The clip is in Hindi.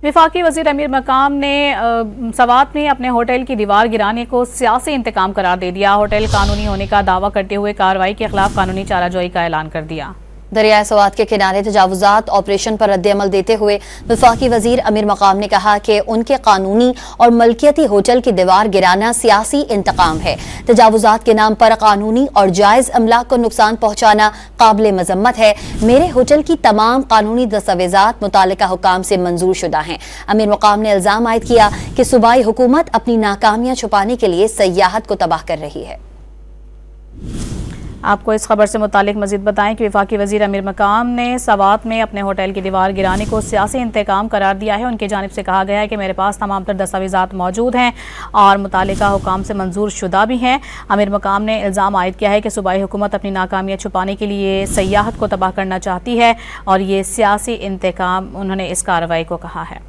वफाकी वज़ीर अमीर मकाम ने सवात में अपने होटल की दीवार गिराने को सियासी इंतकाम करार दे दिया। होटल कानूनी होने का दावा करते हुए कार्रवाई के खिलाफ कानूनी चाराजोई का ऐलान कर दिया। दरियाए सवात के किनारे तजावुजात ऑपरेशन पर रद्द-ए-अमल देते हुए वफाकी वजीर अमीर मकाम ने कहा कि उनके कानूनी और मलकियती होटल की दीवार गिराना सियासी इंतकाम है। तजावुजात के नाम पर कानूनी और जायज अमलाक को नुकसान पहुंचाना काबिल मजम्मत है। मेरे होटल की तमाम कानूनी दस्तावेजात मुतालिका हुकाम से मंजूर शुदा हैं। अमीर मकाम ने इल्जाम आयद किया कि सूबाई हुकूमत अपनी नाकामियां छुपाने के लिए सयाहत को तबाह कर रही है। आपको इस खबर से मुतालिक मजीद बताएं कि वफाकी वजीर अमीर मकाम ने सवात में अपने होटल की दीवार गिराने को सियासी इंतकाम करार दिया है। उनकी जानिब से कहा गया है कि मेरे पास तमाम तर दस्तावेजात मौजूद हैं और मुतालिका हुकाम से मंजूर शुदा भी हैं। अमीर मकाम ने इल्ज़ाम आयद किया है कि सूबाई हुकूमत अपनी नाकामियाँ छुपाने के लिए सयाहत को तबाह करना चाहती है और ये सियासी इंतकाम उन्होंने इस कार्रवाई को कहा है।